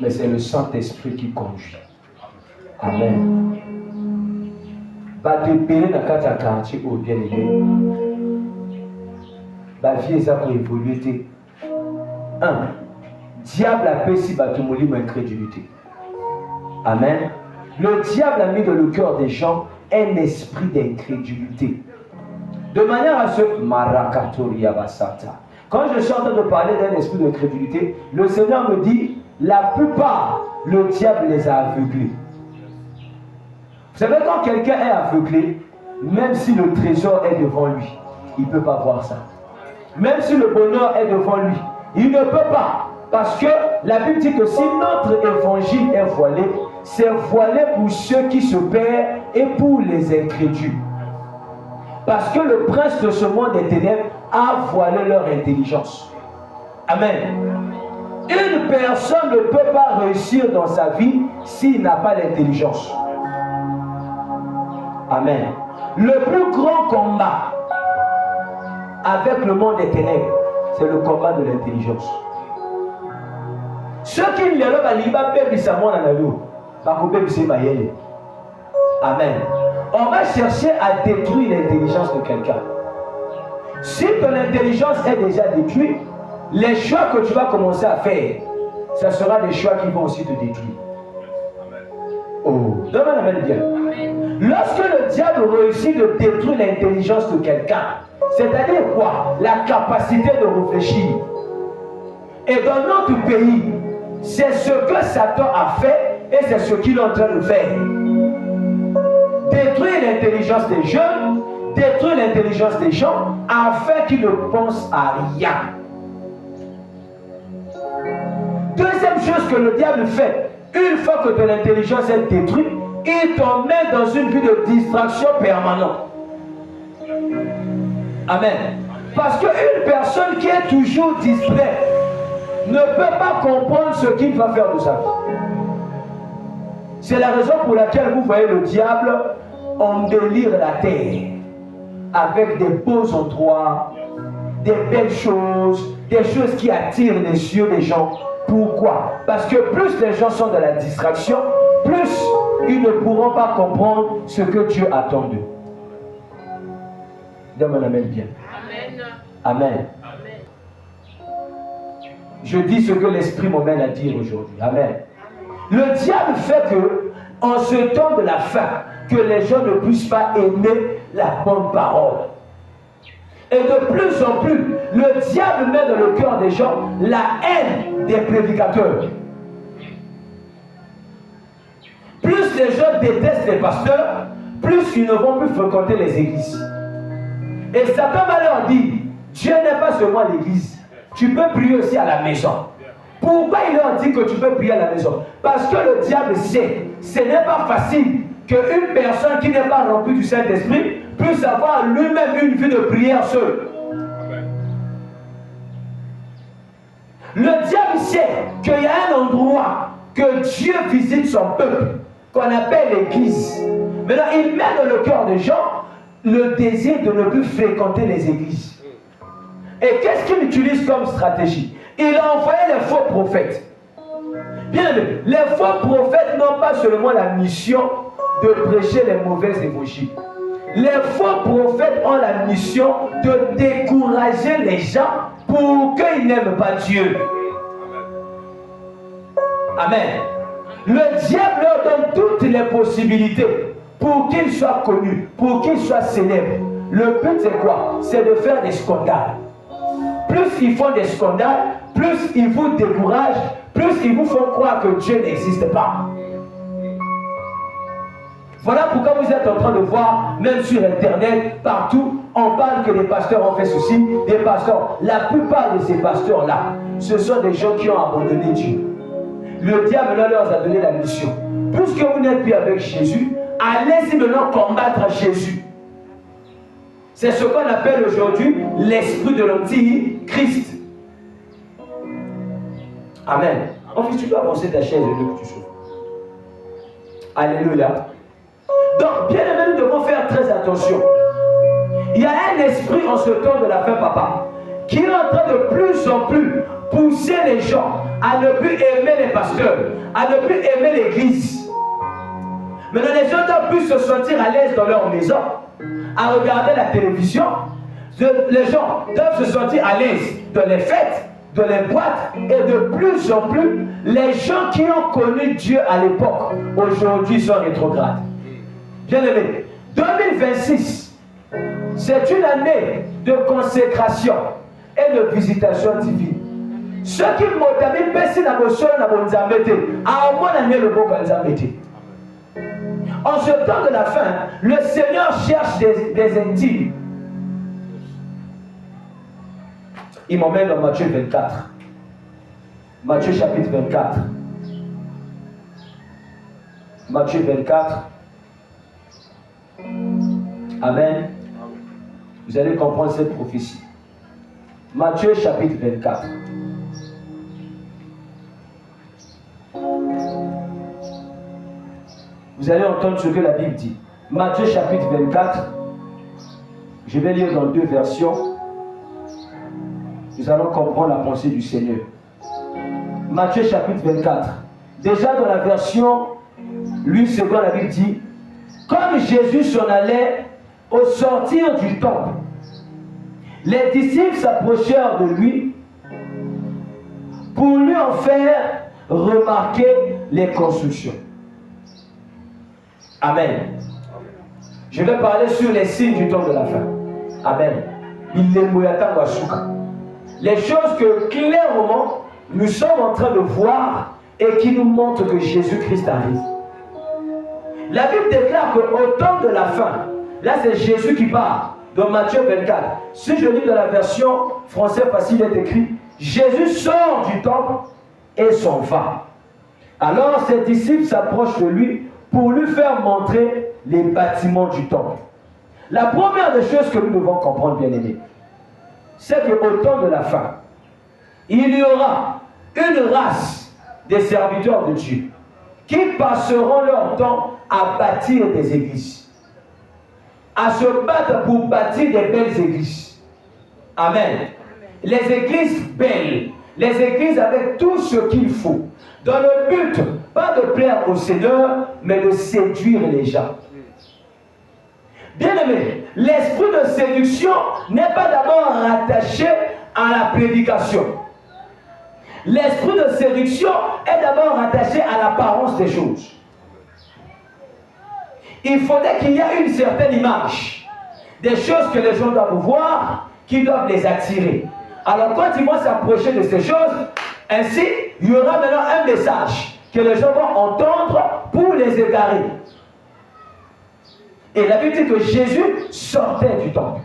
mais c'est le Saint-Esprit qui conduit. Amen. Va te payer dans le quartier au bien-aimé. La vie est pour évoluer. 1. Diable a fait si batumoli mon incrédulité. Amen. Le diable a mis dans le cœur des gens un esprit d'incrédulité. De manière à ce Marakatoria Basata. Quand je suis en train de parler d'un esprit d'incrédulité, le Seigneur me dit, la plupart, le diable les a aveuglés. Vous savez, quand quelqu'un est aveuglé, même si le trésor est devant lui, il ne peut pas voir ça. Même si le bonheur est devant lui, il ne peut pas. Parce que la Bible dit que si notre évangile est voilé, c'est voilé pour ceux qui se perdent et pour les incrédules. Parce que le prince de ce monde des ténèbres a voilé leur intelligence. Amen. Une personne ne peut pas réussir dans sa vie s'il n'a pas l'intelligence. Amen. Le plus grand combat avec le monde des ténèbres, c'est le combat de l'intelligence. Ceux qui ne l'ont pas dit, amen. On va chercher à détruire l'intelligence de quelqu'un. Si ton intelligence est déjà détruite, les choix que tu vas commencer à faire, ce sera des choix qui vont aussi te détruire. Oh, donne un amen bien. Lorsque le diable réussit de détruire l'intelligence de quelqu'un, c'est-à-dire quoi? La capacité de réfléchir. Et dans notre pays, c'est ce que Satan a fait et c'est ce qu'il est en train de faire. Détruire l'intelligence des jeunes, détruire l'intelligence des gens afin qu'ils ne pensent à rien. Deuxième chose que le diable fait, une fois que ton intelligence est détruite, il t'emmène dans une vie de distraction permanente. Amen. Parce qu'une personne qui est toujours distraite ne peut pas comprendre ce qu'il va faire de sa vie. C'est la raison pour laquelle vous voyez le diable embellir la terre avec des beaux endroits, des belles choses, des choses qui attirent les yeux des gens. Pourquoi? Parce que plus les gens sont dans la distraction, plus ils ne pourront pas comprendre ce que Dieu attend d'eux. Dieu m'en amène bien. Amen. Amen. Je dis ce que l'Esprit m'emmène à dire aujourd'hui. Amen. Le diable fait que, en ce temps de la fin, que les gens ne puissent pas aimer la bonne parole. Et de plus en plus, le diable met dans le cœur des gens la haine des prédicateurs. Plus les gens détestent les pasteurs, plus ils ne vont plus fréquenter les églises. Et Satan va leur dire, Dieu n'est pas seulement l'église, tu peux prier aussi à la maison. Pourquoi il leur dit que tu peux prier à la maison? Parce que le diable sait, ce n'est pas facile qu'une personne qui n'est pas remplie du Saint-Esprit puisse avoir lui-même une vie de prière seule. Le diable sait qu'il y a un endroit que Dieu visite son peuple, qu'on appelle l'église. Maintenant, il met dans le cœur des gens le désir de ne plus fréquenter les églises. Et qu'est-ce qu'il utilise comme stratégie? Il a envoyé les faux prophètes. Bien, les faux prophètes n'ont pas seulement la mission de prêcher les mauvais évangiles. Les faux prophètes ont la mission de décourager les gens pour qu'ils n'aiment pas Dieu. Amen. Le diable leur donne toutes les possibilités pour qu'ils soient connus, pour qu'ils soient célèbres. Le but c'est quoi? C'est de faire des scandales. Plus ils font des scandales, plus ils vous découragent, plus ils vous font croire que Dieu n'existe pas. Voilà pourquoi vous êtes en train de voir, même sur Internet, partout, on parle que les pasteurs ont fait ceci, des pasteurs. La plupart de ces pasteurs-là, ce sont des gens qui ont abandonné Dieu. Le diable leur a donné la mission. Puisque vous n'êtes plus avec Jésus, allez-y maintenant combattre Jésus. C'est ce qu'on appelle aujourd'hui l'esprit de l'antichrist. Amen. En fait, tu dois avancer ta chaise et que tu souffres. Alléluia. Donc, bien aimé, nous devons faire très attention. Il y a un esprit en ce temps de la fin, papa, qui est en train de plus en plus pousser les gens à ne plus aimer les pasteurs, à ne plus aimer l'église. Maintenant, les gens doivent plus se sentir à l'aise dans leur maison, à regarder la télévision. Les gens doivent se sentir à l'aise dans les fêtes, dans les boîtes, et de plus en plus, les gens qui ont connu Dieu à l'époque, aujourd'hui sont rétrogrades. Bien aimé, 2026, c'est une année de consécration et de visitation divine. Ceux qui m'ont baissé dans mon sol, dans mon zamete, à mon année le bon zamete. En ce temps de la fin, le Seigneur cherche des intimes. Il m'emmène dans Matthieu 24. Matthieu chapitre 24. Matthieu 24. Amen. Vous allez comprendre cette prophétie. Matthieu chapitre 24. Vous allez entendre ce que la Bible dit. Matthieu chapitre 24. Je vais lire dans 2 versions. Nous allons comprendre la pensée du Seigneur. Matthieu chapitre 24. Déjà dans la version, lui, ce que la Bible dit, comme Jésus s'en allait au sortir du temple, les disciples s'approchèrent de lui pour lui en faire remarquer les constructions. Amen. Je vais parler sur les signes du temps de la fin. Amen. Les choses que clairement nous sommes en train de voir et qui nous montrent que Jésus-Christ arrive. La Bible déclare qu'au temps de la fin, là c'est Jésus qui parle, dans Matthieu 24. Si je lis dans la version française facile, il est écrit, Jésus sort du temple et s'en va. Alors ses disciples s'approchent de lui pour lui faire montrer les bâtiments du temple. La première des choses que nous devons comprendre, bien aimés, c'est qu'au temps de la fin, il y aura une race des serviteurs de Dieu qui passeront leur temps à bâtir des églises, à se battre pour bâtir des belles églises. Amen. Les églises belles, les églises avec tout ce qu'il faut, dans le but, pas de plaire au Seigneur, mais de séduire les gens. Bien aimé, l'esprit de séduction n'est pas d'abord rattaché à la prédication. L'esprit de séduction est d'abord rattaché à l'apparence des choses. Il faudrait qu'il y ait une certaine image, des choses que les gens doivent voir, qui doivent les attirer. Alors quand ils vont s'approcher de ces choses, ainsi, il y aura maintenant un message que les gens vont entendre pour les égarer. Et la Bible dit que Jésus sortait du temple.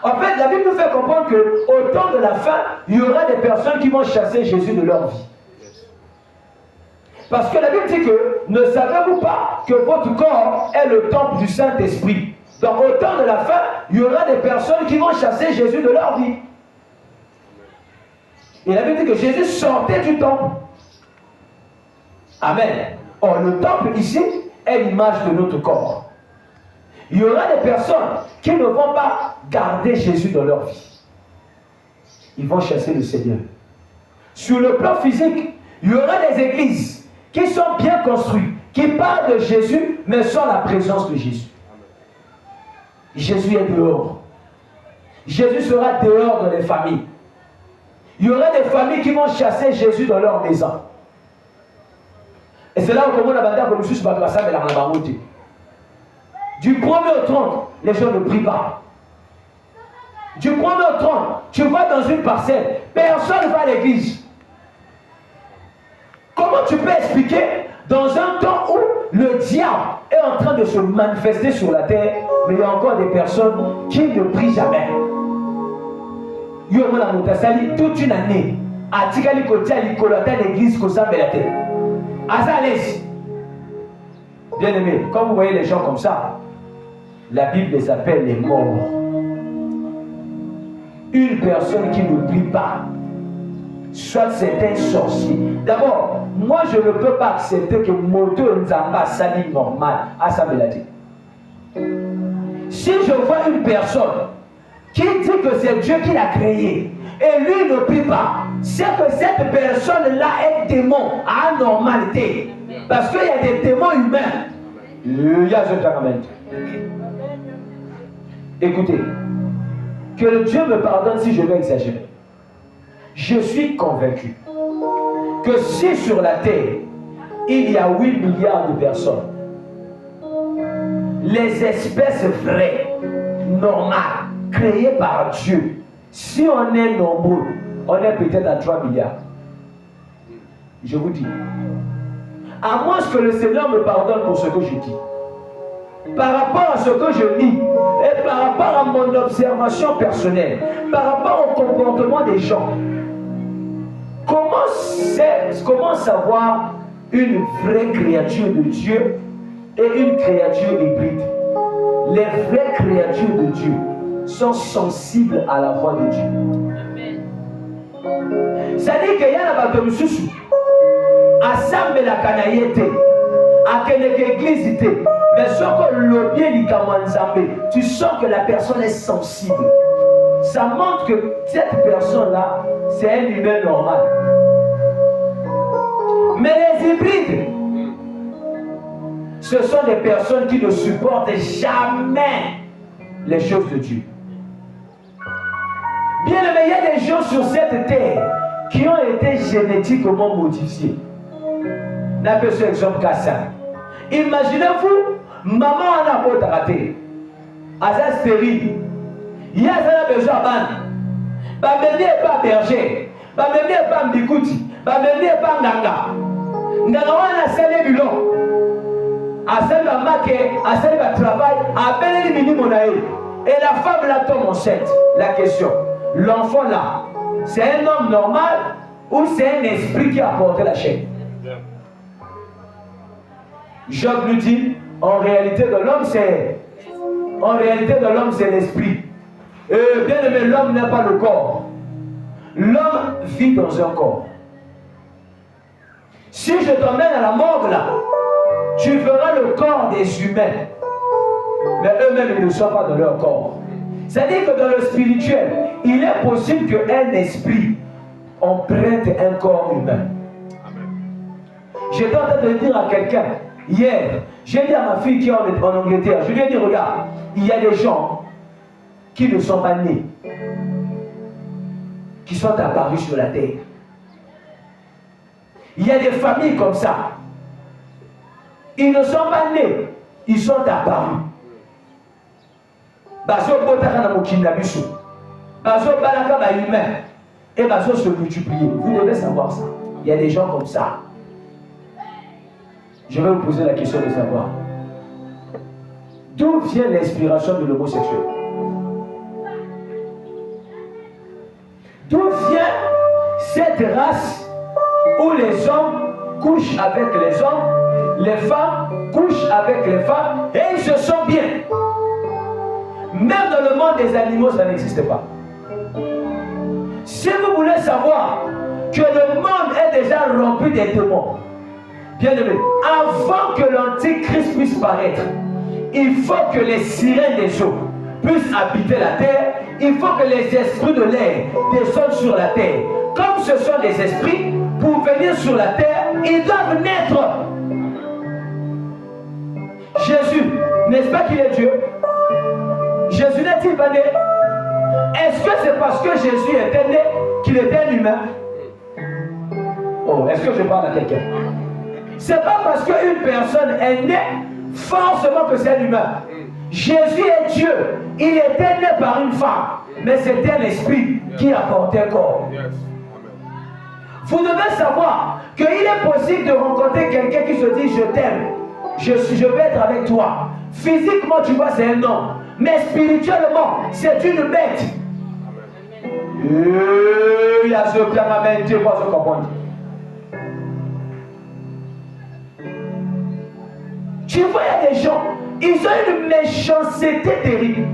En fait, la Bible nous fait comprendre qu'au temps de la fin, il y aura des personnes qui vont chasser Jésus de leur vie. Parce que la Bible dit que ne savez-vous pas que votre corps est le temple du Saint-Esprit. Donc au temps de la fin, il y aura des personnes qui vont chasser Jésus de leur vie. Et la Bible dit que Jésus sortait du temple. Amen. Or, le temple ici est l'image de notre corps. Il y aura des personnes qui ne vont pas garder Jésus dans leur vie. Ils vont chasser le Seigneur. Sur le plan physique, il y aura des églises qui sont bien construites, qui parlent de Jésus, mais sans la présence de Jésus. Jésus est dehors. Jésus sera dehors dans les familles. Il y aura des familles qui vont chasser Jésus dans leur maison. Et c'est là où on a battu comme je suis battu. Du 1er au 30, les gens ne prient pas. Du 1er au 30, tu vas dans une parcelle, personne ne va à l'église. Comment tu peux expliquer dans un temps où le diable est en train de se manifester sur la terre, mais il y a encore des personnes qui ne prient jamais? Toute une année, à Tikali Kotia, l'Ikolata, l'église, Kosa, Belate. Azalès. Bien aimé, quand vous voyez les gens comme ça, la Bible les appelle les morts. Une personne qui ne prie pas, soit c'est un sorcier. D'abord, moi je ne peux pas accepter que Moto Nzamba sali normal à sa maladie. Si je vois une personne qui dit que c'est Dieu qui l'a créé et lui ne prie pas, c'est que cette personne-là est démon, anormalité. Parce qu'il y a des démons humains. Il y a ce sacrament. Écoutez, que Dieu me pardonne si je vais exagérer. Je suis convaincu que si sur la terre, il y a 8 milliards de personnes, les espèces vraies, normales, créées par Dieu, si on est nombreux, on est peut-être à 3 milliards. Je vous dis. À moins que le Seigneur me pardonne pour ce que je dis. Par rapport à ce que je lis, et par rapport à mon observation personnelle, par rapport au comportement des gens, comment savoir une vraie créature de Dieu et une créature hybride? Les vraies créatures de Dieu sont sensibles à la voix de Dieu. C'est-à-dire qu'il y a la bataille sous assemble la canayete à quelle église mais ce que le bien tu sens que la personne est sensible. Ça montre que cette personne-là, c'est un humain normal. Mais les hybrides, ce sont des personnes qui ne supportent jamais les choses de Dieu. Bien aimé, il y a des gens sur cette terre qui ont été génétiquement modifiés. N'appelez ce exemple qu'à ça. Imaginez-vous, maman en a beau raté. À sa stérile. Il y a ça besoin de ban. Bah, même pas berger. Bah, même pas mbikuti. Bah, même pas nganga. Nganga on a scellé du long. À celle de marqué, à celle de travail, à peine les minimum. Et la femme là tombe enceinte. La question, l'enfant là, c'est un homme normal ou c'est un esprit qui a porté la chair? Job nous dit, en réalité de l'homme c'est l'esprit. Et bien aimé, l'homme n'est pas le corps. L'homme vit dans un corps. Si je t'emmène à la morgue là, tu verras le corps des humains. Mais eux-mêmes ils ne sont pas dans leur corps. C'est-à-dire que dans le spirituel, il est possible qu'un esprit emprunte un corps humain. J'étais en train de dire à quelqu'un, hier, j'ai dit à ma fille qui est en Angleterre, je lui ai dit, regarde, il y a des gens qui ne sont pas nés, qui sont apparus sur la terre. Il y a des familles comme ça. Ils ne sont pas nés, ils sont apparus. Baso Botaka na Mokina Bisu. Baso Balaka ba humain. Et Baso se multiplier. Vous devez savoir ça. Il y a des gens comme ça. Je vais vous poser la question de savoir. D'où vient l'inspiration de l'homosexuel? D'où vient cette race où les hommes couchent avec les hommes, les femmes couchent avec les femmes et ils se sentent bien? Même dans le monde des animaux, ça n'existe pas. Si vous voulez savoir que le monde est déjà rempli des démons, bien aimé, avant que l'antichrist puisse paraître, il faut que les sirènes des eaux puissent habiter la terre. Il faut que les esprits de l'air descendent sur la terre. Comme ce sont des esprits, pour venir sur la terre, ils doivent naître. Jésus, n'est-ce pas qu'il est Dieu? Jésus n'est-il pas né? Est-ce que c'est parce que Jésus était né qu'il était un humain? Oh, est-ce que je parle à quelqu'un? C'est pas parce qu'une personne est née forcément que c'est un humain. Jésus est Dieu. Il était né par une femme, mais c'était un esprit qui a porté un corps. Vous devez savoir qu'il est possible de rencontrer quelqu'un qui se dit je t'aime, je vais être avec toi. Physiquement, tu vois, c'est un homme. Mais spirituellement, c'est une bête. Il y a ce plan à mettre, tu vois ce comprendre. Tu vois, il y a des gens, ils ont une méchanceté terrible.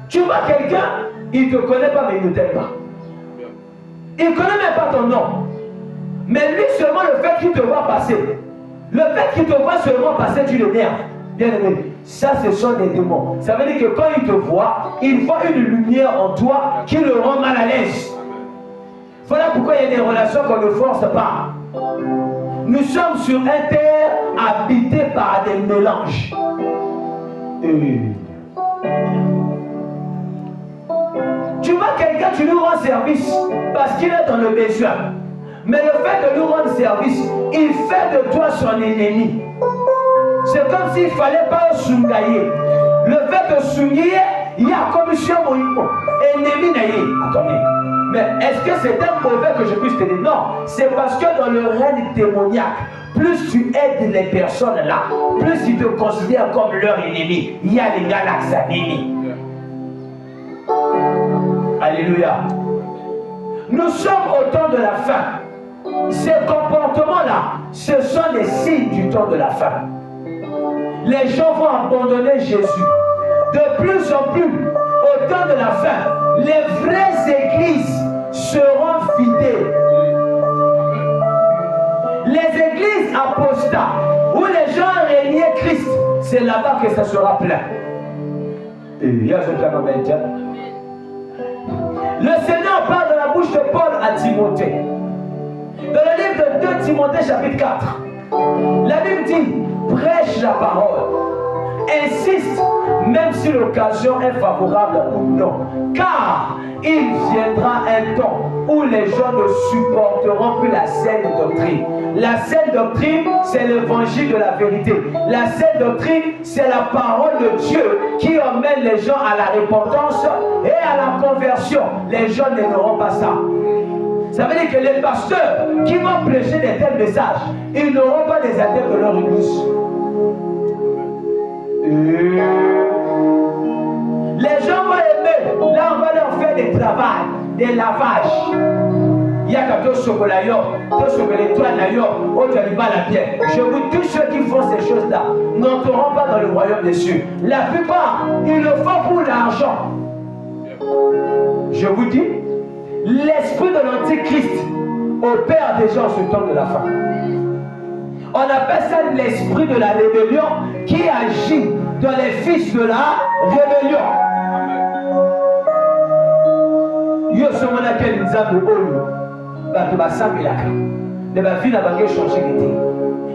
Tu vois quelqu'un, il ne te connaît pas, mais il ne t'aime pas. Il ne connaît même pas ton nom. Mais lui, seulement le fait qu'il te voit passer, le fait qu'il te voit seulement passer, tu l'énerves. Bien aimé, Ça, ce sont des démons. Ça veut dire que quand ils te voient, ils voient une lumière en toi qui le rend mal à l'aise. Voilà pourquoi il y a des relations qu'on ne force pas. Nous sommes sur un terre habité par des mélanges. Tu vois quelqu'un, tu lui rends service parce qu'il est dans le besoin. Mais le fait de lui rendre service, il fait de toi son ennemi. C'est comme s'il ne fallait pas soungailler. Le fait de soungailler, il y a comme si on ennemi naïe. Attendez. Mais est-ce que c'est un mauvais que je puisse te dire? Non. C'est parce que dans le règne démoniaque, plus tu aides les personnes là, plus ils te considèrent comme leur ennemi. Il y a les gars là qui sont ennemis. Alléluia. Nous sommes au temps de la fin. Ces comportements-là, ce sont les signes du temps de la fin. Les gens vont abandonner Jésus. De plus en plus, au temps de la fin, les vraies églises seront vidées. Les églises apostats, où les gens régnaient Christ, c'est là-bas que ça sera plein. Le Seigneur parle de la bouche de Paul à Timothée. Dans le livre de 2 Timothée chapitre 4, la Bible dit, prêche la parole, insiste, même si l'occasion est favorable ou non, car il viendra un temps où les gens ne supporteront plus la saine doctrine. La saine doctrine, c'est l'évangile de la vérité. La saine doctrine, c'est la parole de Dieu qui emmène les gens à la repentance et à la conversion. Les gens n'aimeront pas ça. Ça veut dire que les pasteurs qui vont prêcher de tels messages, ils n'auront pas des adeptes de leur église. Les gens vont aimer. Là, on va leur faire des travails, des lavages. Il y a quand on chocolat, on chocolat l'étoile, on ne pas la pierre. Je vous dis, tous ceux qui font ces choses-là n'entreront pas dans le royaume des cieux. La plupart, ils le font pour l'argent. Je vous dis, l'esprit de l'Antichrist opère déjà en ce temps de la fin. On appelle ça l'esprit de la rébellion qui agit dans les fils de la rébellion. Yo sommes dans quel exemple bato basambelaka de bavie na bango changer d'été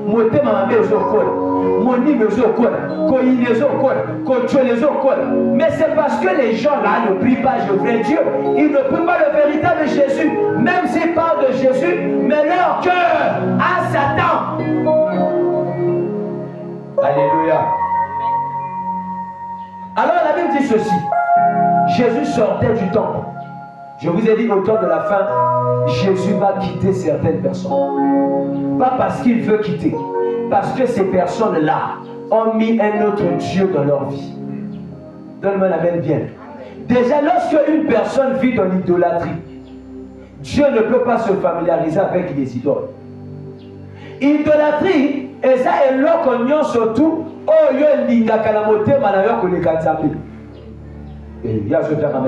motema mabe ezokola monime ezokola koyine ezokola kotyole ezokola. Mais c'est parce que les gens là ne prient pas je vrai Dieu, ils ne prient pas le véritable Jésus, même s'ils parlent de Jésus, mais leur cœur a Satan. Alléluia. Alors la Bible dit ceci, Jésus sortait du temple. Je vous ai dit au temps de la fin, Jésus va quitter certaines personnes. Pas parce qu'il veut quitter, parce que ces personnes-là ont mis un autre Dieu dans leur vie. Donne-moi la main bien. Déjà, lorsque une personne vit dans l'idolâtrie, Dieu ne peut pas se familiariser avec les idoles. Idolâtrie, et ça est là qu'on y a surtout, oh yo linga kalamote manayo kolekatsape. Et il y a je vais faire un.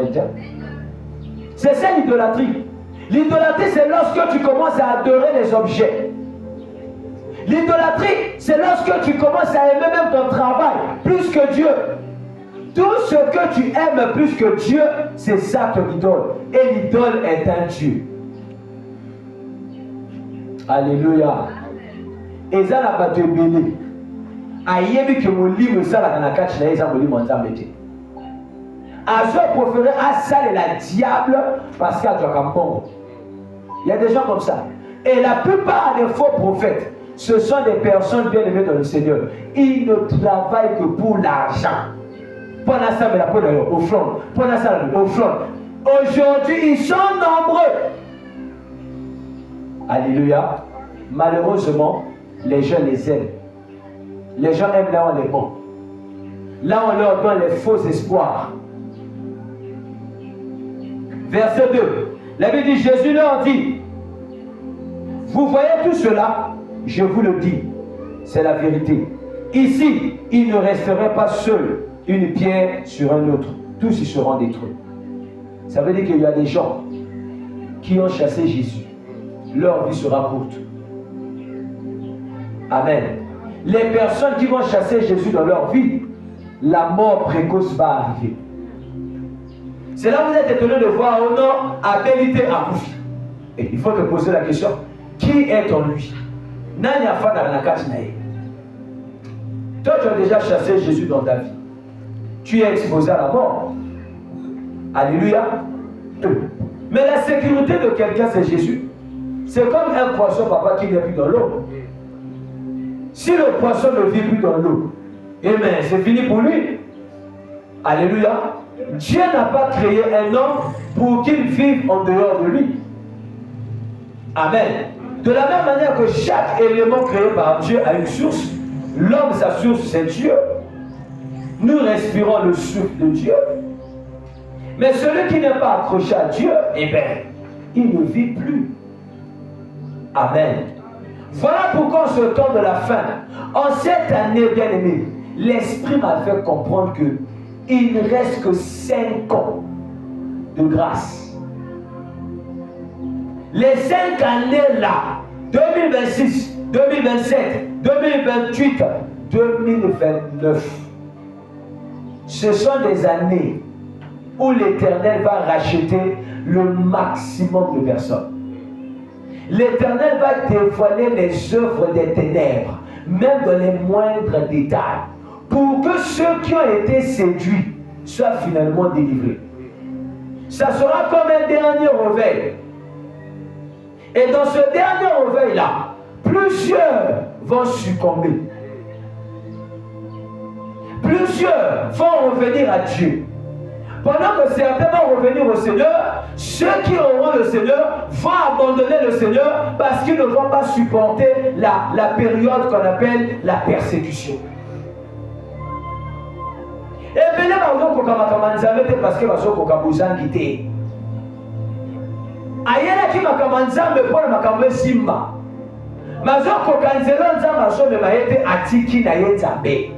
C'est ça l'idolâtrie. L'idolâtrie, c'est lorsque tu commences à adorer les objets. L'idolâtrie, c'est lorsque tu commences à aimer même ton travail plus que Dieu. Tout ce que tu aimes plus que Dieu, c'est ça ton idole. Et l'idole est un Dieu. Alléluia. Et ça n'a pas de béni. Aïebi que mon livre, ça la kanakachi na eza mon livre en zamete. Azo préféré à saler la diable parce qu'il y a du campon. Il y a des gens comme ça. Et la plupart des faux prophètes, ce sont des personnes bien aimées dans le Seigneur. Ils ne travaillent que pour l'argent. Pendant ça, mais la peau d'ailleurs, offrande. Pendant ça, offrande. Aujourd'hui, ils sont nombreux. Alléluia. Malheureusement, les gens les aiment. Les gens aiment là où on les prend. Là, on leur donne les faux espoirs. Verset 2. La Bible dit, Jésus leur dit, vous voyez tout cela, je vous le dis, c'est la vérité. Ici, il ne resterait pas seul une pierre sur un autre. Tous y seront détruits. Ça veut dire qu'il y a des gens qui ont chassé Jésus. Leur vie sera courte. Amen. Les personnes qui vont chasser Jésus dans leur vie la mort précoce va arriver. C'est là que vous êtes étonné de voir, oh non, Abélité a Koufi. Et il faut te poser la question, qui est en lui? Nani a fait la cage naïe. Toi, tu as déjà chassé Jésus dans ta vie. Tu es exposé à la mort. Alléluia. Mais la sécurité de quelqu'un, c'est Jésus. C'est comme un poisson, papa, qui n'est plus dans l'eau. Si le poisson ne vit plus dans l'eau, eh bien, c'est fini pour lui. Alléluia. Dieu n'a pas créé un homme pour qu'il vive en dehors de lui. Amen. De la même manière que chaque élément créé par Dieu a une source, l'homme, sa source, c'est Dieu. Nous respirons le souffle de Dieu. Mais celui qui n'est pas accroché à Dieu, eh bien, il ne vit plus. Amen. Voilà pourquoi en ce temps de la fin, en cette année bien-aimée, l'Esprit m'a fait comprendre qu'il ne reste que 5 ans de grâce. Les 5 années là, 2026, 2027, 2028, 2029, ce sont des années où l'Éternel va racheter le maximum de personnes. L'Éternel va dévoiler les œuvres des ténèbres, même dans les moindres détails, pour que ceux qui ont été séduits soient finalement délivrés. Ça sera comme un dernier réveil. Et dans ce dernier réveil-là, plusieurs vont succomber. Plusieurs vont revenir à Dieu. Pendant que certains vont revenir au Seigneur, ceux qui auront le Seigneur vont abandonner le Seigneur parce qu'ils ne vont pas supporter la période qu'on appelle la persécution. Et bien, parce que ayela ki makambo nzambe mpona makambo esimba mazokoka nzelo nzambe azomema ye te atiki na ye nzambe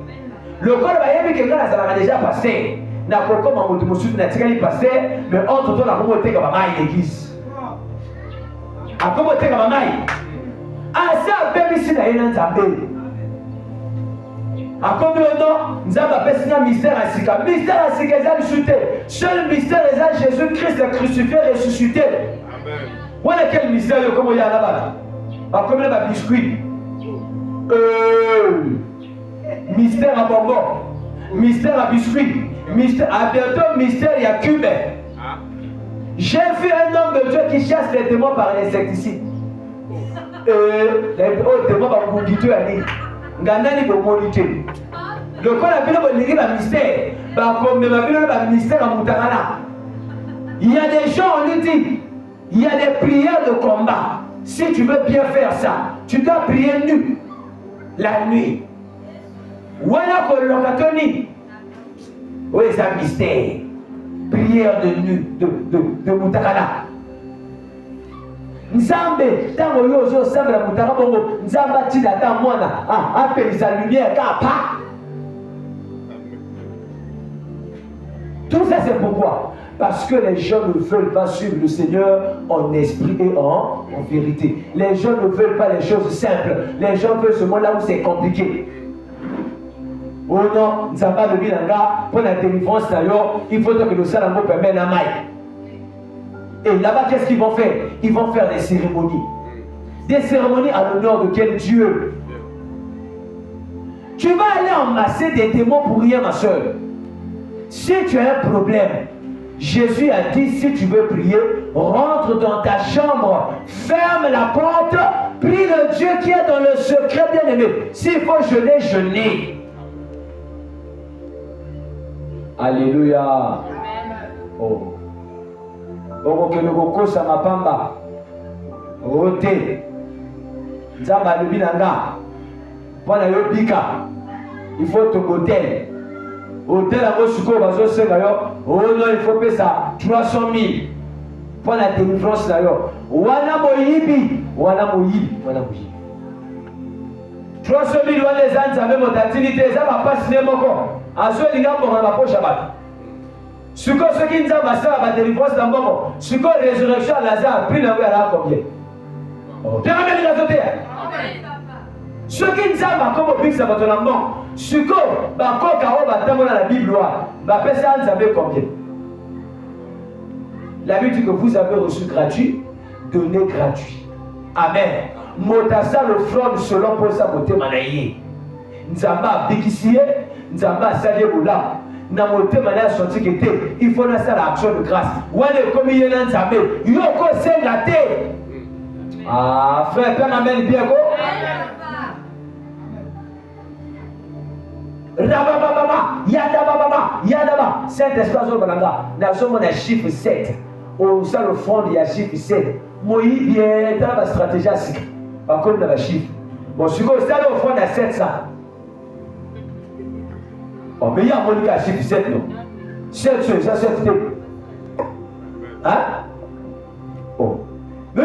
lokola bayebi ke nga nazalaka deja paster nakokoma moto mosusu natikali paster mais entre to nakomi oteka bamai l'église akomi oteka bamai ase abebisi na ye na nzambe akomi ono nzambe apesi nga mystère ya sika eza lisu te seul mystère eza Jésus Christ crucifié ressuscité. Voilà quel mystère comme il y a là-bas. Comme les biscuits. Mystère à bonbon. Mystère à biscuits. Mystère à bientôt mystère il y a cube. J'ai vu un homme de Dieu qui chasse les démons par l'insecticide. Les démons par le goûteux à dire. Ngandani pour moniter. Le corps a vu le mystère. Comme le mystère à Moutarana. Il y a des gens, on lui dit. Il y a des prières de combat. Si tu veux bien faire ça, tu dois prier nu la nuit. Voilà que l'on oui, c'est un mystère. Prière de nu, de Moutakana. Nzambe, tango yozo sambe la Moutaka bongo, Nzamba tida ta mwana, appelle sa lumière, kapa. Tout ça c'est pourquoi? Parce que les gens ne veulent pas suivre le Seigneur en esprit et en vérité. Les gens ne veulent pas les choses simples. Les gens veulent ce monde là où c'est compliqué. Oh non, ça va le bilanga, pour la délivrance il faut que le salambo permette la maille. Et là-bas, qu'est-ce qu'ils vont faire? Ils vont faire des cérémonies. Des cérémonies à l'honneur de quel Dieu? Tu vas aller emmasser des démons pour rien, ma soeur. Si tu as un problème, Jésus a dit, si tu veux prier, rentre dans ta chambre, ferme la porte, prie le Dieu qui est dans le secret, bien-aimé. S'il faut jeûner, jeûner. Alléluia. Oh. Okokelokokosa mapamba. Ote. Nzamba alobi nanga. Pona yo bika. Il faut ton hôtel. Hôtel à Moscou, oh non, il faut payer ça 300 000 pour la délivrance là. Wana moyibi, wana moyibi. 300 000 wana les gens avaient mon activité, ça va pas signer mon corps. À ce niveau, on va pas chabat. Ce que ceux qui nous ont ça va délivrance dans mon corps. Ce que résurrection Lazare, puis la à combien? Oh, terminé la terre. Ceux qui nous ont comme au big ça va te l'embon. Suko, Bakokao, Batamona la Bible, Bapesa Nzambe combien? La Bible dit que vous avez reçu gratuit, donné gratuit. Amen. Motasa le front selon pour sa beauté manaye. Nzamba bikisie, Nzamba salé boula. Namote manaya sorti que té. Il faut lancer l'action de grâce. Wane comme il y a Nzambe. Yoko sengate. Ah frère, quand amen bien go. Rabababa, Yadababa, Yadaba. Saint-Esprit au Balanga. Nous sommes à chiffre 7. Au sein le front, il y a chiffre 7. Moïse bien dans la stratégie à 6. Par contre, dans la chiffre. Bon, si vous êtes au front, il y a 700. On peut y avoir un chiffre 7, non? 7, ça, 7. Hein? Oh. Mais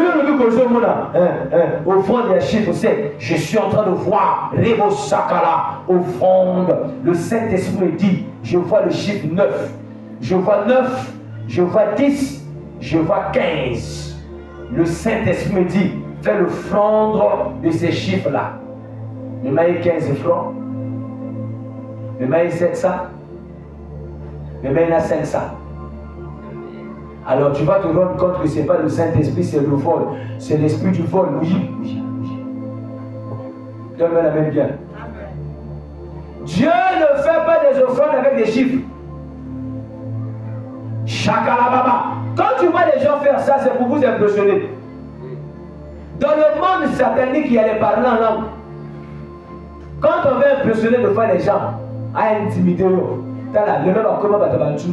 au fond il y a chiffre 7. Je suis en train de voir Rebo Sakala au fond. Le Saint-Esprit me dit, je vois le chiffre 9. Je vois 9, je vois 10, je vois 15. Le Saint-Esprit me dit, fais le fondre de ces chiffres-là. Le maïs 15 francs. Le maïs 700. Le maïs 500. Alors tu vas te rendre compte que ce n'est pas le Saint-Esprit, c'est le vol. C'est l'esprit du vol. Oui, oui, oui. Donne-moi la même bien. Dieu ne fait pas des offrandes avec des chiffres. Chakalababa. Quand tu vois les gens faire ça, c'est pour vous impressionner. Dans le monde satanique, il y a les parlants en langue. Quand on veut impressionner de fois les gens, à intimider, le même comment va te battre.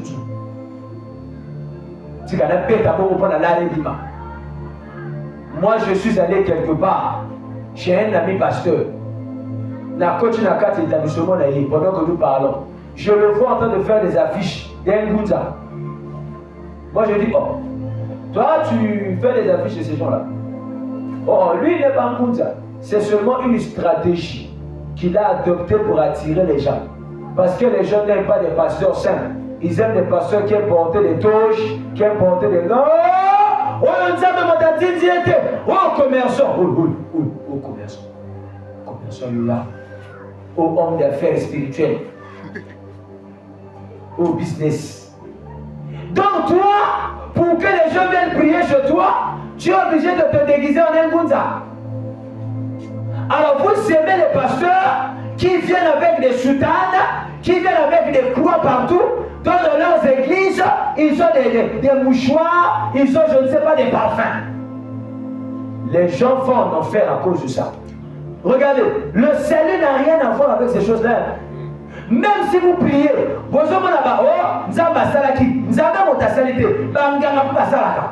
Moi, je suis allé quelque part chez un ami pasteur. Pendant que nous parlons, je le vois en train de faire des affiches d'un Ngunza. Moi, je dis, oh, toi, tu fais des affiches de ces gens-là. Oh, lui, il n'est pas Ngunza. C'est seulement une stratégie qu'il a adoptée pour attirer les gens. Parce que les gens n'aiment pas des pasteurs saints. Ils aiment des pasteurs qui aiment porter des toges, qui aiment porter des... Non! Oh, commerçant! Oh, commerçant! Commerçant, là. Oh, homme d'affaires spirituel. Oh, business. Donc, toi, pour que les gens viennent prier chez toi, tu es obligé de te déguiser en Ngunza. Alors, vous aimez les pasteurs qui viennent avec des soutanes, qui viennent avec des croix partout. Dans leurs églises, ils ont des mouchoirs, ils ont, je ne sais pas, des parfums. Les gens vont en enfer à cause de ça. Regardez, le salut n'a rien à voir avec ces choses-là. Même si vous priez, vous avez oh, Nzamba Salaki, Nzamba Motasalite, Banganga Pasalaka.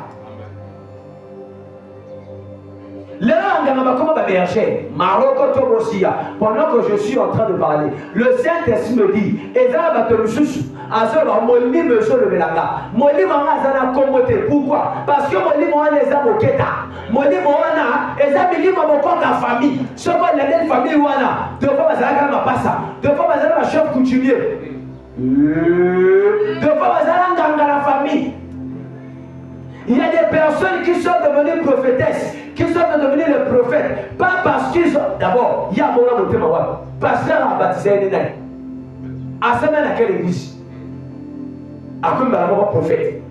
Pendant que je suis en train de parler, le Saint-Esprit me dit, pourquoi? Parce que il y a des personnes qui sont devenues prophétesses, qui sont devenues les prophètes, pas parce qu'ils sont. D'abord, il y a un moment de Témawa. Pasteur a baptisé un énigme. À ce moment-là, quelle église? À comme un prophète,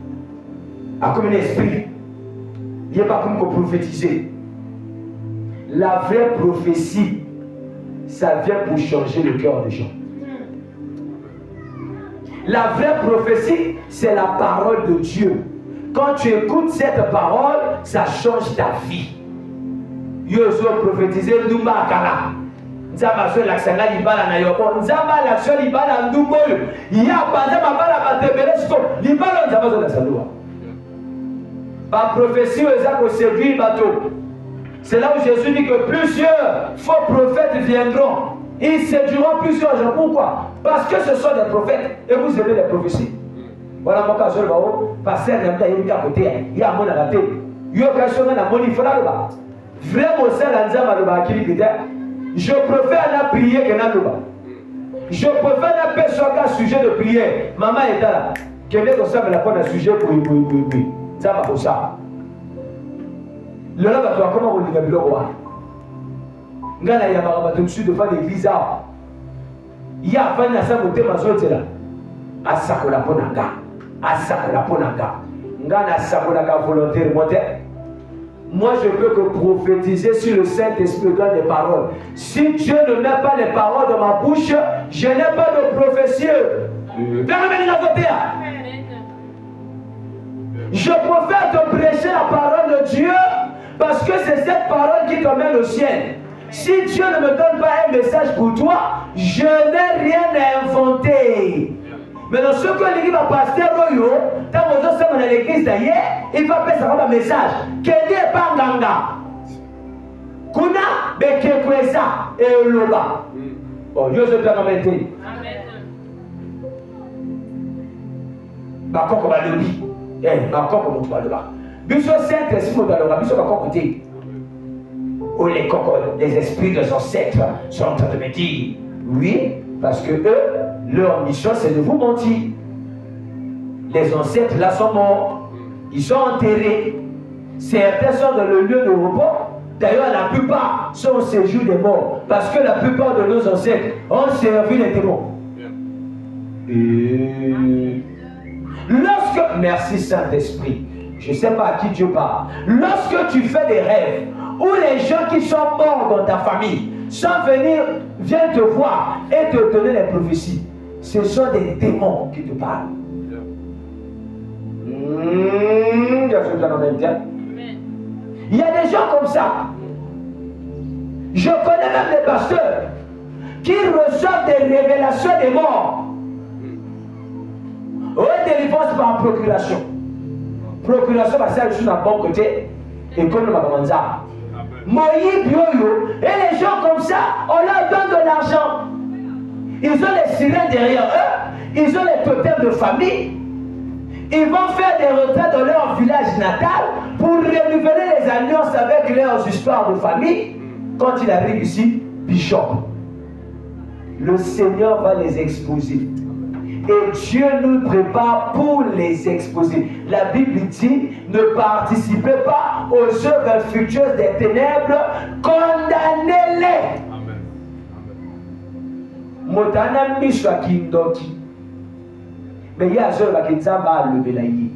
à comme un esprit. Il n'y a pas comme qu'on prophétiser. La vraie prophétie, ça vient pour changer le cœur des gens. La vraie prophétie, c'est la parole de Dieu. Quand tu écoutes cette parole, ça change ta vie. Yo so prophétisé Ndumba Akala. Nzamba so l'aksanga libala na yoko. Nzamba l'action libala ndumboyo. Ya banda mabala batebele sto. Libala nzamba so l'aksanga. Ba prophétie aux séduire bateau. C'est là où Jésus dit que plusieurs faux prophètes viendront. Ils séduiront plusieurs gens. Pourquoi? Parce que ce sont des prophètes. Et vous aimez les prophéties. Voilà mon cas, je vais passer à côté. Il y a mon raté. Il y a un mon il faut là. Vraiment, c'est l'anzama qui je préfère la prière que la loba. Je préfère la personne qui a sujet de prière. Maman est là. Quelqu'un comme ça me la prend un sujet pour ça va pour ça. Le là, comment on dit le roi? Ngana Yamara, tu me suis devant l'église. Il y a fait na sa côté ma sote là. Asakola ponanga. Asakola ponanga. Ngana asakola ka volontaire montaire. Moi, je peux que prophétiser sur le Saint-Esprit dans des paroles. Si Dieu ne met pas les paroles dans ma bouche, je n'ai pas de prophétie. Je préfère te prêcher la parole de Dieu parce que c'est cette parole qui t'emmène au ciel. Si Dieu ne me donne pas un message pour toi, je n'ai rien à inventer. Maintenant, ce que l'église va passer, quand vous êtes dans l'église d'ailleurs, il va passer un message. Quel n'est pas nganga? Kuna bekekweza et loba. Oh, Dieu se donne en métier. Bakoko balobi. Bakoko mutu baloba. Biso Saint-Esprit mutu baloba. Biso bakoko te. Oh, les esprits de ancêtres sont en train de me dire oui, parce que eux, leur mission c'est de vous mentir. Les ancêtres là sont morts, ils sont enterrés. Certains sont dans le lieu de repos. D'ailleurs, la plupart sont au séjour des morts, parce que la plupart de nos ancêtres ont servi les démons. Et lorsque, merci Saint-Esprit, je ne sais pas à qui Dieu parle. Lorsque tu fais des rêves, où les gens qui sont morts dans ta famille, sans venir, viennent te voir et te donner les prophéties, ce sont des démons qui te parlent. Il y a des gens comme ça. Je connais même des pasteurs qui reçoivent des révélations des morts. Oui, délivrance par procuration. Procuration, parce que je suis d'un bon côté et comme le Mabamanza. Moïse, Bioyo, et les gens comme ça, on leur donne de l'argent. Ils ont les sirènes derrière eux, ils ont les totems de famille. Ils vont faire des retraites dans leur village natal pour renouveler les alliances avec leurs histoires de famille. Quand il arrive ici, bishop, le Seigneur va les exposer. Et Dieu nous prépare pour les exposer. La Bible dit, ne participez pas aux œuvres infructueuses des ténèbres, condamnez-les. Motana miswa kindoki. Mais il y a un seul qui nzamba le belayi.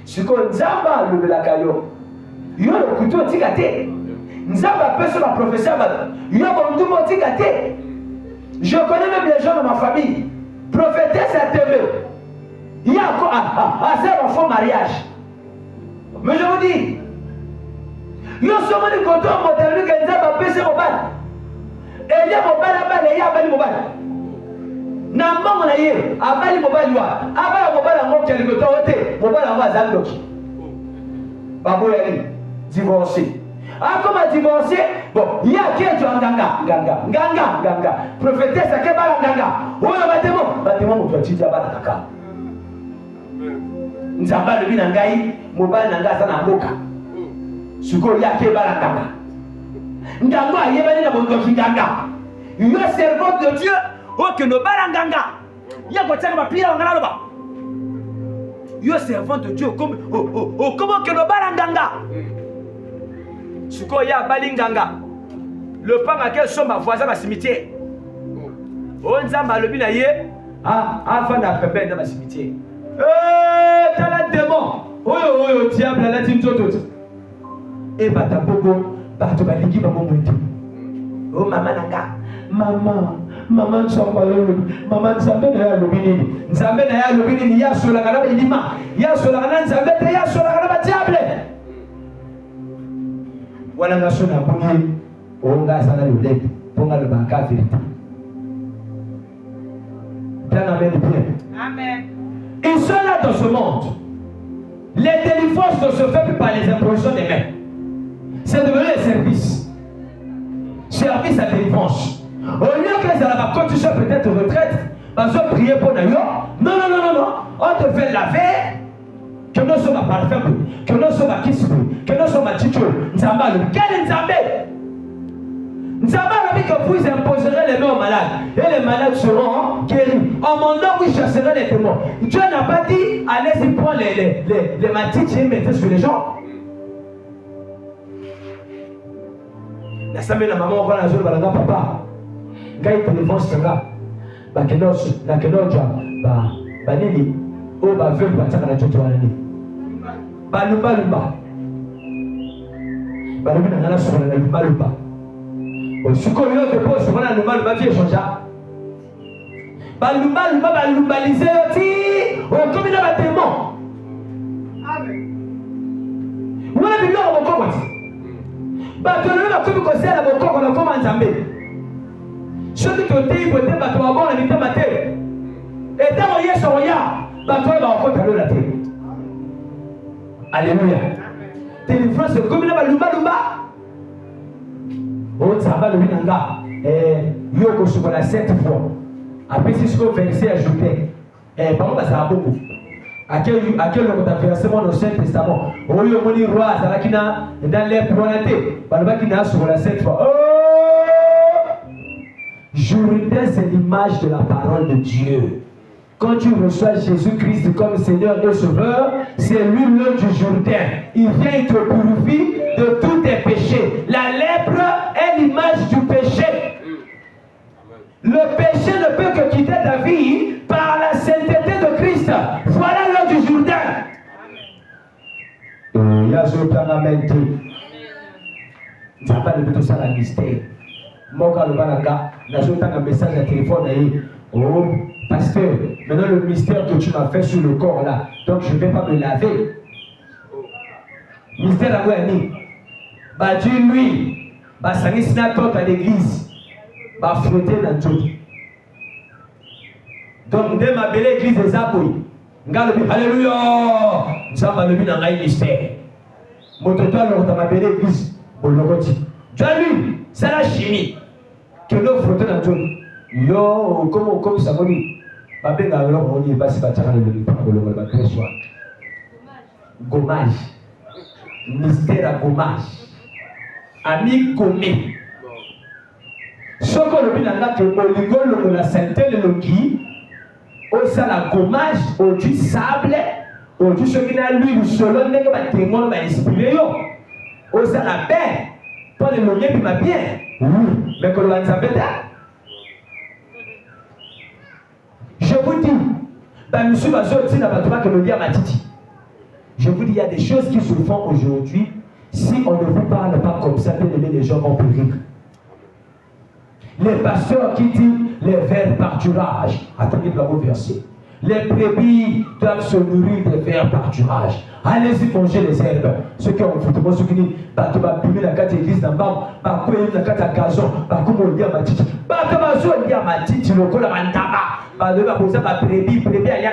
Ce qu'on nzamba le belakayo. Il y a le couteau tigate. Nzamba peut se la professeur. Il y a un couteau tigate. Je connais même les gens de ma famille. Prophétesse à TV. Il y a encore un faux mariage. Mais je vous dis, il y a seulement du côté où mon qui nzamba peut se mobile. Et il y a mobile, il y a mobile mobile. Na mama na ye abali mobali wa abala mobala ngo quelque temps ote mobala ngo azandoki babo yali divorcé comme divorcé bon il y a qui est nganga prophétesse ke bala nganga oyo batemo mutu atija bala kaka nzamba le bina ngai mobali nanga sana mboka suko ya ke bala nganga ayebani na bondoki nganga yo servant de Dieu. Oh, que nos baranganga, il y a quoi de ça, ma pire, on a là-bas. Yo servant de Dieu, comment que nos baranganga? Ce qu'il y a balinganga, le pan à quel sont ma voisin à cimetière. On zamba le binaye, avant de pépé dans ma cimetière. T'as la démon. Oh, diable, la team tout. Et bah, t'as beaucoup, bah, tu vas liguer, bah, mon oh, maman nanga, maman nsamba lolobi maman nzambe na ya lobini nzambe na ya lobini ya sola kana ilima ya sola kana nzambe te ya sola kana diable wala ngasona bungi onga sana lolebe ponga le banka vérité amen. Ils sont là dans ce monde. Les délivrances ne se font plus par les impositions des mains. C'est devenu un service à délivrance. Au lieu que ça va continuer peut-être retraite, parce qu'on prier pour nous. Non. On te fait laver. Que nous sommes à parfum, que nous sommes à kiss, que nous sommes à ticho. Nzamba, quel Nzambé? Nzamba a dit que vous imposerez les mains aux malades. Et les malades seront guéris. En mon nom, vous chasserez les démons. Dieu n'a pas dit, allez-y prendre les matites et mettez sur les gens. La semaine, la maman, on va la jouer, papa. Gaï téléphone c'est là. banini oyo baveuve batiaka na nzoto wana nini balumbalumba balobi na nga nasokola na lumbalumba sikoyo yo te mpo osokola na lumbalumba vi échangea balumbalumba balumbalize yo ti okomi na bademon wana biloko bokoko ti bato lobi bakomi kosala bokoko na koma nzambe soki toteyi bote bato babona mitema te etango yesu oya bato oyo bakokota lola te alleluya délivrance ekomi na balumbalumba nzambe alobi na nga yo kosukola 7 fois apesi sikoyo verset ajouté bango bazala bongo akelokota verset mwana au Saint Testament oyo omoni roi azalaki na lepre wana te balobaki na asukola 7 fois. Jourdain, c'est l'image de la parole de Dieu. Quand tu reçois Jésus-Christ comme Seigneur et Sauveur, c'est lui l'homme du Jourdain. Il vient, il te purifie de tous tes péchés. La lèpre est l'image du péché. Le péché ne peut que quitter ta vie par la sainteté de Christ. Voilà l'homme du Jourdain. Il y a ce paramètre. Tu n'as pas de tout ça la mystère. Moi, quand le bananga, j'ai un message à téléphone. Oh, pasteur, maintenant le mystère que tu m'as fait sur le corps là, donc je ne vais pas me laver. Mystère à quoi ni? Bah Dieu lui, bah ça n'est pas à l'église, bah frotter dans tout. Donc dès ma belle église des apôtres, alléluia, ça m'a levé dans un mystère. Mon total dans ma belle église, bon le rôti. Dieu lui, c'est la chimie que l'on frotter dans tout. Yo, comme ça m'a dit. Babé n'a alors on y va se battre le gommage. Mystère à gommage. Ami gommé. Ce qu'on a vu dans la que le la sainteté le logi, au ça la gommage, au du sable, au du ce qui n'a l'huile selon les que témoin va inspirer yo. Au ça la paix. Pas de loyer puis ma bien. Oui, mais que l'on s'appelle. Je vous dis, je vous dis, il y a des choses qui se font aujourd'hui. Si on ne vous parle pas comme ça, les gens vont périr. Les pasteurs qui disent les vers pâturage, attendez le bon verset. Les brebis doivent se nourrir des vers pâturage. Allez-y manger les herbes. Ceux qui ont football, ceux qui disent, bah tu vas bumer la carte église dans bas, bah couper la carte à gazon, bah comment on dit à ma titi, bah tu vas jouer à ma titi, le col à ma taba, bah le va poser ma brebis, à l'ia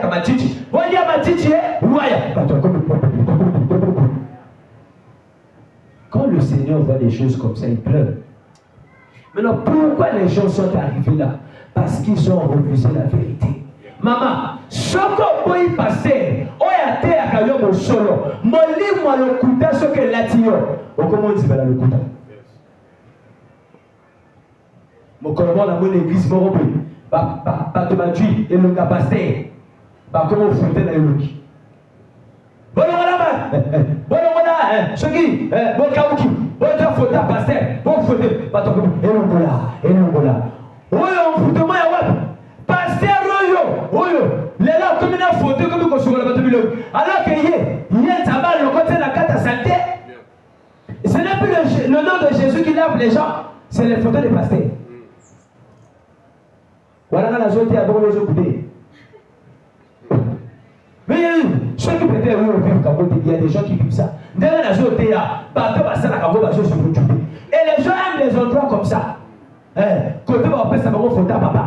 à ma titi, on dit à ma titi, bah tu vas comme quand le Seigneur voit des choses comme ça, il pleure. Maintenant, pourquoi les gens sont arrivés là? Parce qu'ils ont refusé la vérité. Maman, soko boy pasteur, oya te akayo mo solo, moli mo lo kuta soke latio. Okomo dit bala le kuta. Mo kolomo na mon église mo robe. Ba to ba dui et le pasteur. Ba komo fonte na yoki. Bono wala soki bo kauki, bo ta fota pasteur, bo fote ba to ko elongola. Oyo fote mo ya wapi? Pasteur Oyo, les là comme une photo comme qu'on se voit là-bas alors que il est tabac le côté de la carte à santé. Ce n'est plus le nom de Jésus qui lave les gens, c'est les photos des pasteurs. Voilà dans la zone qui a bon les autres. Mais ceux qui peut-être vivent il y a des gens qui vivent ça. Dans la zone il y a bateau passé la cagoule sur YouTube. Et les gens aiment les endroits comme ça. Côté on peut ça photo papa.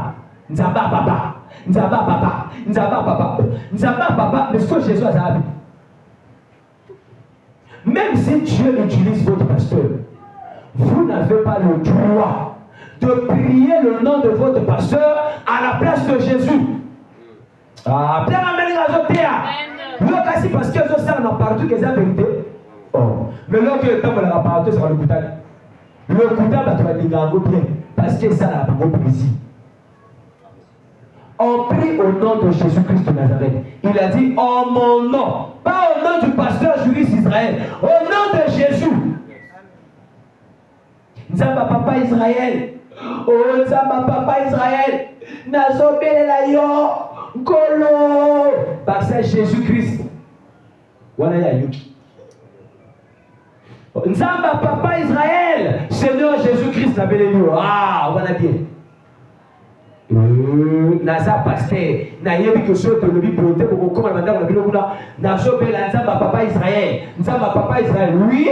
Nzaba papa, mais ce que Jésus a dit. Même si Dieu utilise votre pasteur, vous n'avez pas le droit de prier le nom de votre pasteur à la place de Jésus. Ah, bien amené la zotéa. Le cas parce que je sais dans partout que c'est la vérité. Oh, mais là que le temps de la partout c'est le couteau. Le couteau va te dire bien parce que ça n'a pas de plaisir. On prie au nom de Jésus-Christ de Nazareth. Il a dit en mon nom, pas au nom du pasteur juriste Israël, au nom de Jésus. Nzamba papa Israël, Oh, Nzamba papa Israël, nazobelela yo, Nkolo. Parce que Jésus-Christ. Voilà ya yuki. Nzamba papa Israël, Seigneur Jésus-Christ nabeleli yo. Ah, on a bien. Naza pasteur, nayebi que so tolobi proté pour comment la mandala bilo kuna, nazobela Nzamba papa Israël. Nzamba papa Israël, oui.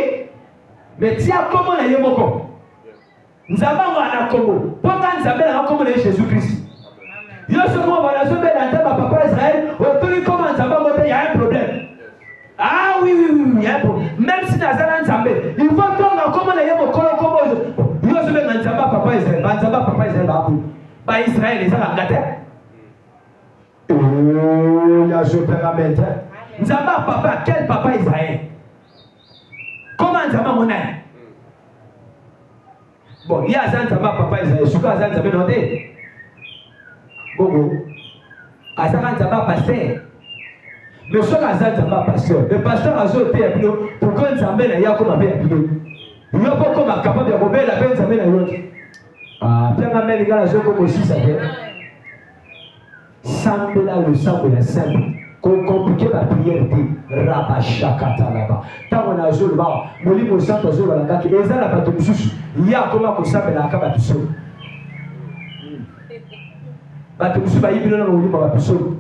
Mais tia comment na yemoko? Nzamba wana Congo. Pourquoi Nzamba na Congo na Jésus-Christ? Yo so comment va nazobela Nzamba papa Israël, autour comment Nzamba moto il y a un problème. Ah oui, il y a un problème. Même si Nazala Nzamba, il faut prendre comment na yemoko comment yo so bela Nzamba papa Israël, Nzamba papa Israël ba ku. Ba Israël les a ngate. Oh, ya je permettre. Nzamba papa, quel papa Israël? Comment Nzamba mona? Bon, il y a Nzamba papa Israël, je suis pas Nzamba noté. Bobo. Azara Nzamba pasteur. Mais ce que Nzamba pasteur, le pasteur a zoté à Pino, pour que Nzamba na ya comme avec Pino. Il n'y a pas comme capable de rober la peine Nzamba na yo. Ah, bien la mère, les gars, je comme aussi ça fait. Semble là le sang de la simple. Compliqué la prière de Rabashakata là-bas. Tant on a joué là-bas, nous lui au centre joué là-bas. Et ça là, pas de soucis. Il y a comment qu'on s'appelle la caba de sol. Pas de soucis, il y a un livre de sol.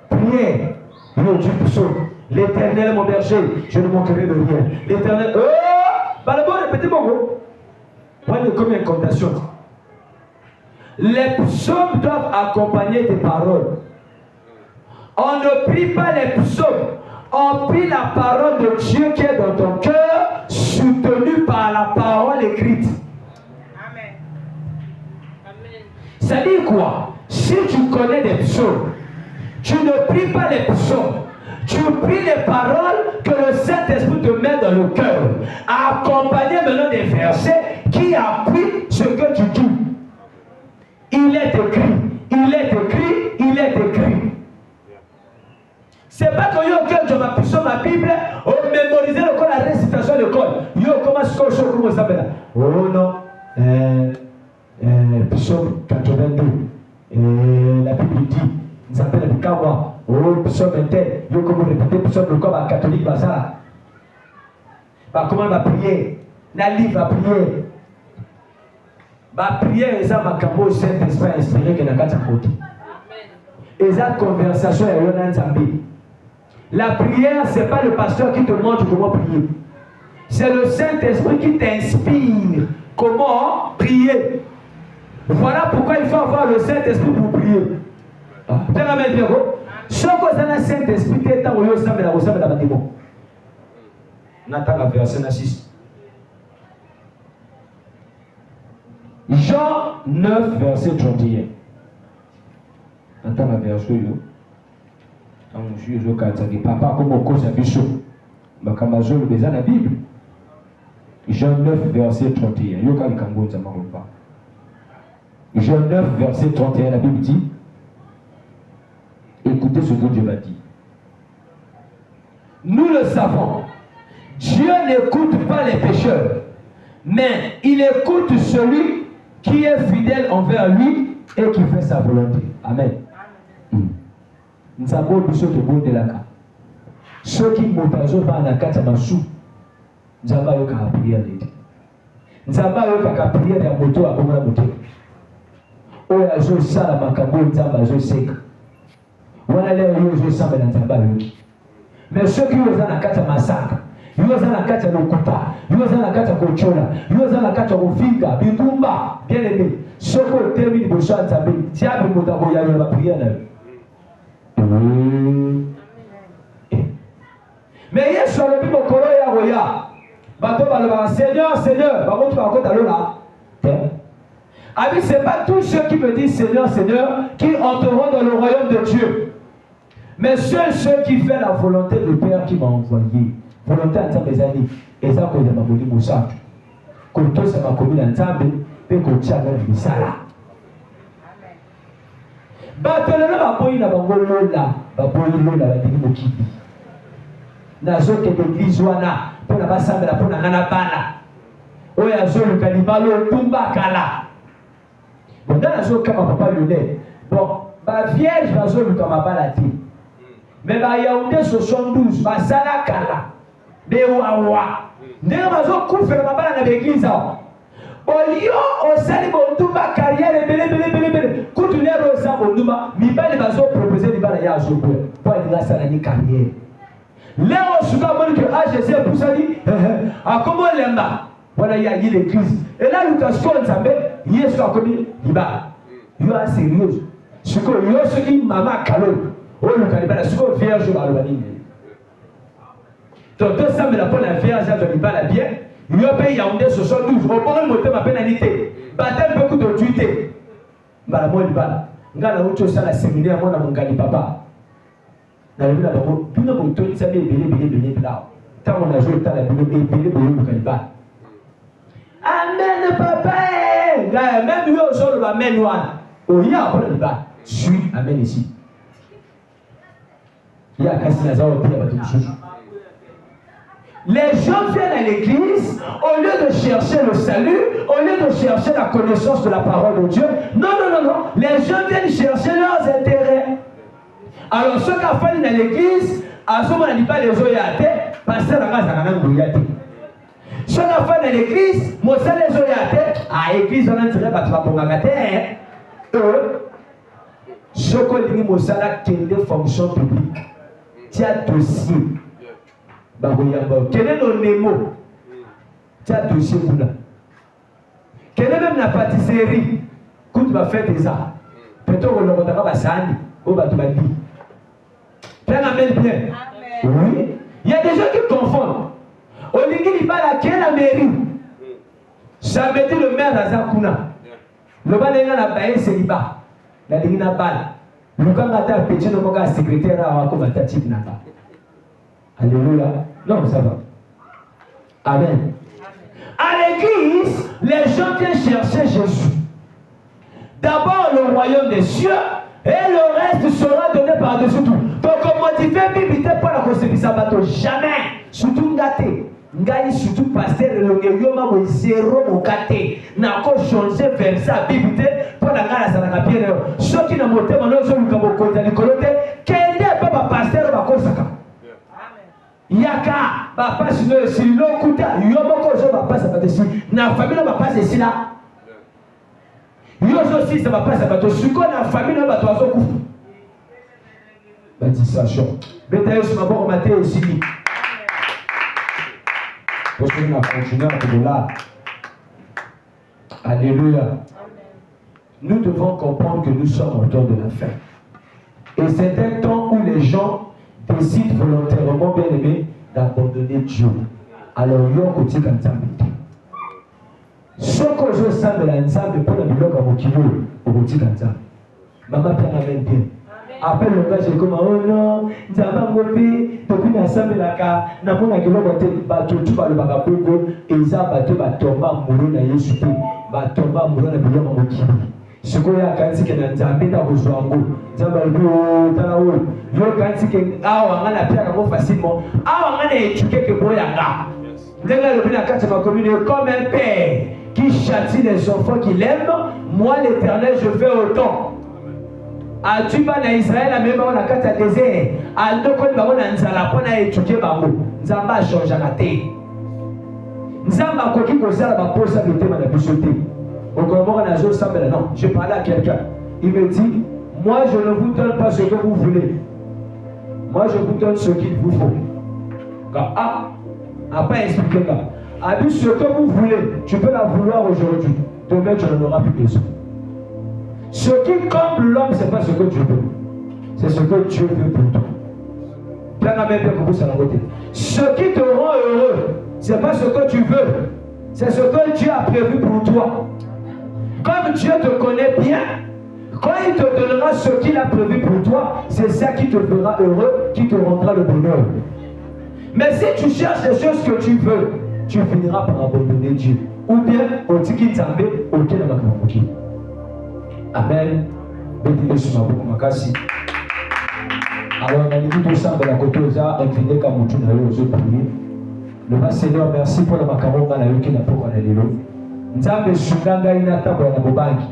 Prière, non Dieu de sol. L'Éternel mon berger, je ne manquerai de rien. L'Éternel, oh, bah le bon répétez mon mot. Prenez comme incantation. Les psaumes doivent accompagner tes paroles. On ne prie pas les psaumes, on prie la parole de Dieu qui est dans ton cœur, soutenue par la parole écrite. Amen. Amen. Ça dit quoi? Si tu connais des psaumes, tu ne pries pas les psaumes, tu pries les paroles que le Saint-Esprit te met dans le cœur, accompagné maintenant des versets qui appuient ce que tu dis. Il est écrit, il est écrit, il est écrit. C'est pas que yo que je m'appuie ma Bible, on mémorise le code, la récitation de code. Yo commence à chaud comment ça s'appelle? Oh non, psaume 82. La Bible dit, il s'appelle le Kawa. Oh, psaume intel. Yo comment répéter psaume le code à catholique ça. Bah comment on va prier? La livre à prier. Bah prière et ça m'a cambo Saint-Esprit inspiré que la carte à côté. Et ça conversation est là dans la prière, ce n'est pas le pasteur qui te montre comment prier. C'est le Saint-Esprit qui t'inspire comment prier. Voilà pourquoi il faut avoir le Saint-Esprit pour prier. Tu as même bien. Ce que ça le Saint-Esprit, tu es dans le bâtiment. Nathan verset 6. Jean 9, verset 31. Nathan verset 8. Papa comme au cause à Bishop Bakamazol beza la Bible. Jean 9 verset 31. Yoka likambo za maromba. Jean 9 verset 31 la Bible dit, écoutez ce que Dieu m'a dit. Nous le savons, Dieu n'écoute pas les pécheurs, mais il écoute celui qui est fidèle envers lui et qui fait sa volonté. Amen. Nous avons dit ceux qui vont de la carte. Ceux qui montent à la carte à Massou, nous avons eu qu'à prier. Nous avons eu qu'à prier dans la moto à comment la moto. Oh, il y a un ça, la macabo, nous avons un sec. On a l'air de jouer ça, mais nous avons eu. Mais ceux qui ont la carte à massacre, ils ont la carte à l'Okupa, ils ont la carte à Kochola, ils ont la carte à Ofinga, Bitumba, bien aimé. Ceux qui ont terminé de chanter, si à vous la prière. Mais hier sur le Bible Kolo ya Roya, bateau balaba Seigneur, Seigneur, par contre par contre là. Ah oui, c'est pas tous ceux qui me disent Seigneur, Seigneur qui entreront dans le royaume de Dieu. Mais seuls ceux qui font la volonté du Père qui m'a envoyé. Volonté à mes amis. Et ça que je m'a dit Moussa. Comme tout ça m'a commis dans Zambé, et que tu as mis ça là. Batelele baboyi na bango lola, baboyi lola batiki mokibi. Nazoke d'église wana, pona basambela pona ngana bana. Oya zolu kalibalo tumba kala. Bon, dans la zone, comme papa le lait. Bon, ma vierge, ma zone, comme ma balade. Mais ma Yaoundé 72, ma Salakala, de Wawa. D'ailleurs, ma zone couvre ma balade avec l'église. Au lieu, au sali Bonduma, carrière, belé. Quand tu l'es rosa Bonduma, mi pas les bateaux proposés, les balades à Zobo. Pour aller à Salani carrière. Là, on se dit que Jésus a poussé, comment l'emba? Voilà, il y a l'église. Et là, Lucas Paul s'appelle, il est sur la commune, il va. Il est sérieux. Ce que il y a ce qui maman calme. Oh, le calibre, ce que vierge va le bannir. Donc, deux ça, mais la bonne vierge, ça ne pas la bien. Il y a payé Yaoundé 72. Au bon moment, ma pénalité. Baptême beaucoup d'autorité. Bah, la moi, il va. Ngala autre chose, la séminaire, moi, dans mon gali papa. Dans le monde, tout le monde, tout le monde, belé, là. Tant on a joué, tant la belé, mon calibre. Amen, papa. Même lui, au sol, amen, one. Oh, il y a un peu de débat. Suis, amen ici. Il y a un Nazar au pays, il y a tout chose. Les gens viennent à l'église, au lieu de chercher le salut, au lieu de chercher la connaissance de la parole de Dieu. Non. Les gens viennent chercher leurs intérêts. Alors, ceux qui ont fait dans l'église, à ce moment, on ne dit pas les oyatés, parce que la race a un oyaté. Ceux qui ont fait dans l'église, moi, c'est les oyatés, à l'église, on a tiré par la pongagate. Ceux qui ont dit, moi, c'est la fonction publique. Tu as dossier. Quel est le Nemo? Tu as dossier pour là. Quelle est même la pâtisserie? Quand tu vas faire des arts, peut-être qu'on le retardera à Sani, au Batouadi. Père, amène bien. Oui. Il y a des gens qui confondent. Au Lingui, il parle à quelle la mairie? Ça veut dire le maire d'Azakuna. Le bas de la baie, c'est l'Iba. La Lingui n'a pas. Le camp a petit nombre de secrétaire à Wakomatati Naba. Alléluia. Non, ça va. Amen. À l'église, les gens viennent chercher Jésus. D'abord le royaume des cieux et le reste sera donné par-dessus tout. Donc, on modifie Bible pour la conception bateau. Jamais. Surtout gâté. Ngai surtout pasteur le yoma mo zéro mo gâté. N'a pas changé verset à Bible pour la gare à la pierre. Ceux qui n'ont pas monté, ils ont eu comme coloté. Quel est pas pasteur va consacrer. Yaka va pas si l'eau coûte, yomoko je va pas ça va dessus. Na famille va pas ici là. Yo aussi ça va pas ça va te suko na famille va toi zo coup. Baptisation. Betaille sur ma bonne matin ici. Parce qu'on a continué à de là. Alléluia. Nous devons comprendre que nous sommes au temps de la fin. Et c'est un temps où les gens décident volontairement, bien aimé, d'abandonner Dieu. Alors, il y a un côté comme ça. Ce que je sens de l'ensemble pour le bloc à mon kilo, au côté comme ça. Maman, Pierre, amène bien. Après le gars, j'ai comme oh non, nous avons mopé, depuis l'ensemble de la car, nous avons un kilo de bateau, tout par le bagabogo, et ils ont battu, tomber à mourir dans les soupés, tomber à mourir dans le bloc à mon kilo. Ce qu'on a quand c'est que nous avons mis dans le joango, nous avons dit oh, t'as là où, yo quand c'est que ah on a pierre comme facilement, ah on a éduqué que boy anga. Nous avons le bien à quatre ma commune comme un père qui châtie les enfants qu'il aime, moi l'Éternel je fais autant. Tu vas en Israël, à même on a quatre à désert. À deux côtés, on a nzala pour étudier bango. Nzamba change à la terre. Nzamba quoi qui concerne ma pose à l'été, ma bichoté. Au comment on a joué ça, mais non, je parlais à quelqu'un. Il me dit, moi je ne vous donne pas ce que vous voulez. Moi je vous donne ce qu'il vous faut. Après expliquer là. A dit ce que vous voulez, tu peux la vouloir aujourd'hui. Demain tu n'en auras plus besoin. Ce qui comble l'homme, ce n'est pas ce que Dieu veut. C'est ce que Dieu veut pour toi. Ce qui te rend heureux, ce n'est pas ce que tu veux. C'est ce que Dieu a prévu pour toi. Comme Dieu te connaît bien, quand il te donnera ce qu'il a prévu pour toi, c'est ça qui te fera heureux, qui te rendra le bonheur. Mais si tu cherches les choses que tu veux, tu finiras par abandonner Dieu. Ou bien, au tiki tambe, auquel on va te Amen. Alors, on a dit tout ça de la côté aux arts, incliné comme tu n'as eu aux autres prier. Le Seigneur, merci pour le macaron dans la rue qui n'a pas qu'on a l'élo. Nzambe Sunganga Inata pour la Bobangi.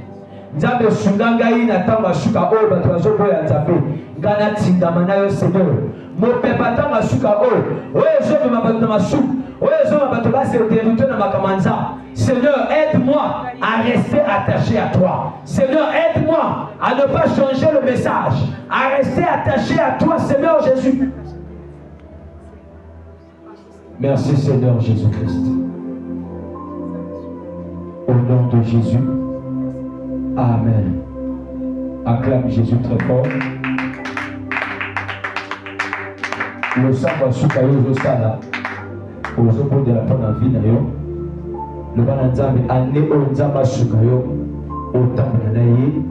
Nzambe sungangai na tamba suka oyo bato bazoboya nzambe ngana tindama na yo Seigneur mopepa tamba suka oyo ezomema bato na masuku oyo ezomema bato base dérouté na makamanza. Seigneur, aide-moi à rester attaché à toi. Seigneur, aide-moi à ne pas changer le message, à rester attaché à toi, Seigneur Jésus. Merci Seigneur Jésus-Christ. Au nom de Jésus. Amen. Acclame Jésus très fort. Le sang va souka yo sala. Ozopo de la bonne vie na yo. Le bananzambe ane o nzamba souka yo. Otambula na ye.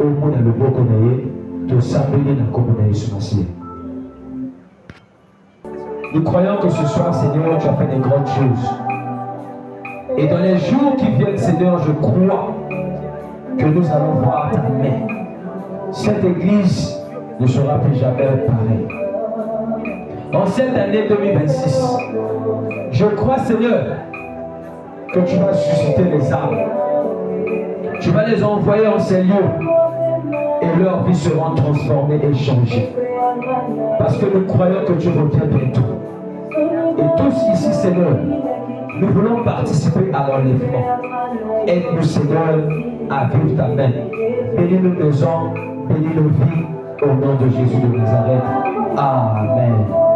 Omona loboko na ye. Tosambeli na kombo na Yesu Masiya. Nous croyons que ce soir, Seigneur, tu as fait des grandes choses. Et dans les jours qui viennent, Seigneur, je crois que nous allons voir ta main. Cette église ne sera plus jamais pareille. En cette année 2026, je crois, Seigneur, que tu vas susciter les âmes. Tu vas les envoyer en ces lieux et leurs vies seront transformées et changées. Parce que nous croyons que tu reviens bientôt. Et tous ici, Seigneur, nous voulons participer à l'enlèvement. Aide-nous, Seigneur, à vivre ta main. Bénis nos maisons, bénis nos vies, au nom de Jésus de Nazareth. Amen.